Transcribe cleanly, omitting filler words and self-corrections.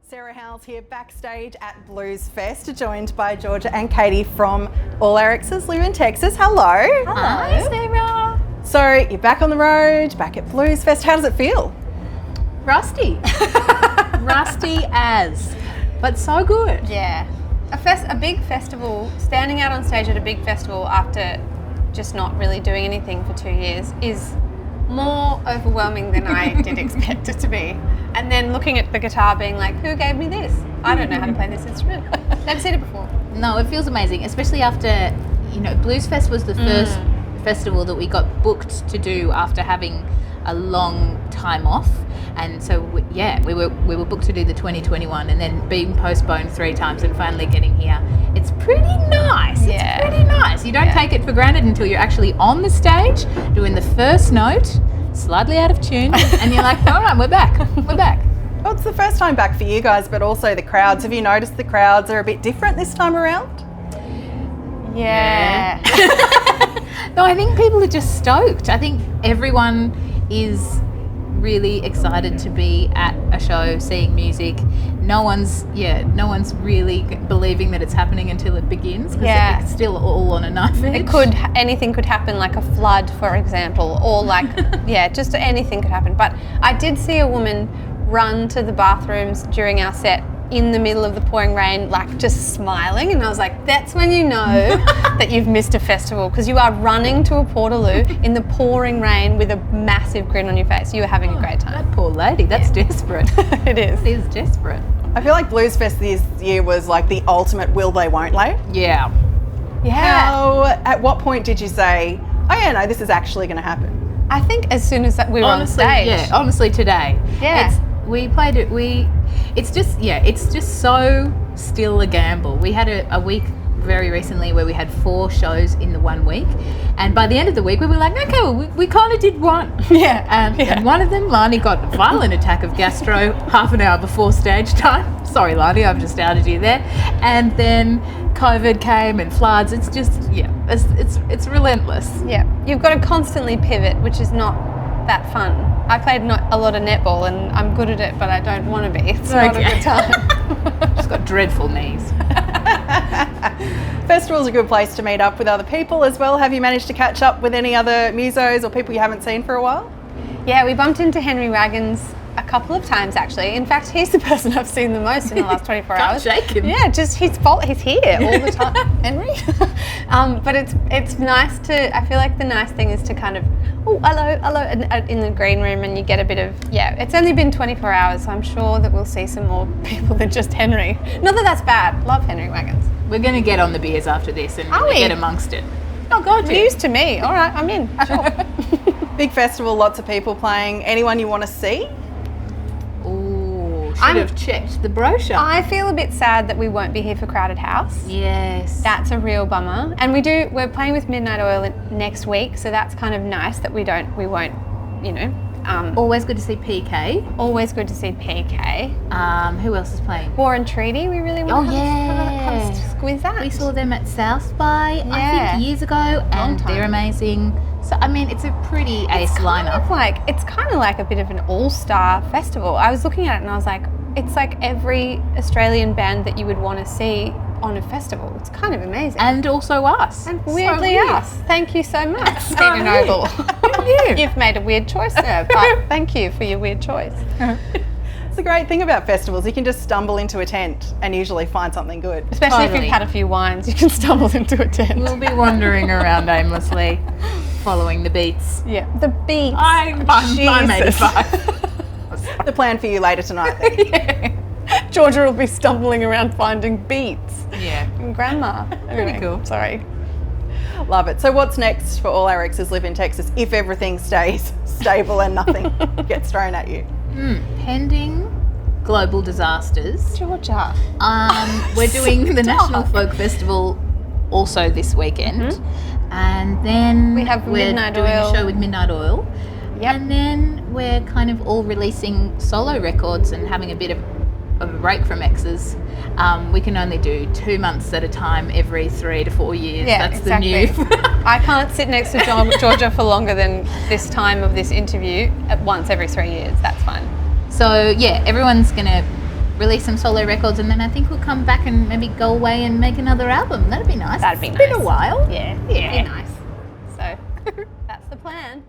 Sarah Howells here backstage at Blues Fest, joined by Georgia and Katie from All Our Exes live in Texas. Hello. Hi, Sarah. So you're back on the road, back at Blues Fest. How does it feel? Rusty. Rusty as, but so good. Yeah. A big festival, standing out on stage at a big festival after just not really doing anything for 2 years is more overwhelming than I did expect it to be. And then looking at the guitar being like, who gave me this? I don't know how to play this instrument. Never seen it before. No, it feels amazing, especially after, Blues Fest was the first festival that we got booked to do after having a long time off. And so, we were booked to do the 2021 and then being postponed 3 times and finally getting here. It's pretty nice. Yeah. It's pretty nice. You don't take it for granted until you're actually on the stage doing the first note, slightly out of tune, and you're like, all right, we're back. We're back. Well, it's the first time back for you guys, but also the crowds. Have you noticed the crowds are a bit different this time around? Yeah. No, I think people are just stoked. I think everyone is really excited to be at a show, seeing music. No one's really believing that it's happening until it begins. Yeah. It's still all on a knife edge. Anything could happen, like a flood, for example, or like, just anything could happen. But I did see a woman run to the bathrooms during our set in the middle of the pouring rain, like just smiling, and I was like, that's when you know that you've missed a festival, because you are running to a portaloo in the pouring rain with a massive grin on your face. You were having a great time. That poor lady, that's desperate. It is. It is desperate. I feel like Blues Fest this year was like the ultimate will they, won't they? Yeah. At what point did you say, oh yeah, no, this is actually going to happen? I think as soon as we were on stage. Yeah, honestly today. Yeah. We played it, it's just so still a gamble. We had a week very recently where we had 4 shows in the 1 week, and by the end of the week we were like, okay, well, we kind of did one. And one of them, Lani got a violent attack of gastro half an hour before stage time. Sorry Lani, I've just outed you there. And then COVID came and floods. It's just, it's relentless. Yeah, you've got to constantly pivot, which is not that fun. I played a lot of netball and I'm good at it, but I don't want to be. It's not a good time. Just got dreadful knees. Festival's a good place to meet up with other people as well. Have you managed to catch up with any other musos or people you haven't seen for a while? Yeah, we bumped into Henry Wagons a couple of times actually. In fact, he's the person I've seen the most in the last 24 hours. Can't shake him. Yeah, just his fault. He's here all the time, Henry. But it's nice to, I feel like the nice thing is to kind of, oh, hello, in the green room, and you get a bit of, it's only been 24 hours, so I'm sure that we'll see some more people than just Henry. Not that that's bad. Love Henry Wagons. We're going to get on the beers after this and Are we? get amongst it. Oh, God, News to me. All right, I'm in. Sure. Big festival, lots of people playing. Anyone you want to see? Should have checked the brochure. I feel a bit sad that we won't be here for Crowded House. Yes. That's a real bummer. And we're playing with Midnight Oil next week, so that's kind of nice that we won't, always good to see PK. Always good to see PK. Who else is playing? War and Treaty, we really want to have a squeeze that. We saw them at South by, I think, years ago, and they're amazing. So, I mean, it's a pretty ace lineup. It's kind of like a bit of an all-star festival. I was looking at it and I was like, it's like every Australian band that you would want to see on a festival. It's kind of amazing. And also us. And weirdly us. Thank you so much, Stephen weird. Noble. You've made a weird choice there, but thank you for your weird choice. It's the great thing about festivals. You can just stumble into a tent and usually find something good. Especially if you've had a few wines, you can stumble into a tent. We'll be wandering around aimlessly, following the beats. Yeah, the beats. I'm 85. The plan for you later tonight then. Georgia will be stumbling around finding beats. Yeah. And grandma. Anyway, Pretty cool. Sorry. Love it. So what's next for All Our Exes Live in Texas if everything stays stable and nothing gets thrown at you? Pending global disasters. Georgia. We're doing the National Folk Festival also this weekend. And then we're doing a show with Midnight Oil. Yep. And then we're kind of all releasing solo records and having a bit of a break from exes. We can only do 2 months at a time every 3 to 4 years. Yeah, that's exactly. the new. I can't sit next to Georgia for longer than this time of this interview at once every 3 years. That's fine. So yeah, everyone's gonna release some solo records, and then I think we'll come back and maybe go away and make another album. That'd be nice. That'd be It's been nice. a while. Yeah, Yeah. be nice. So that's the plan.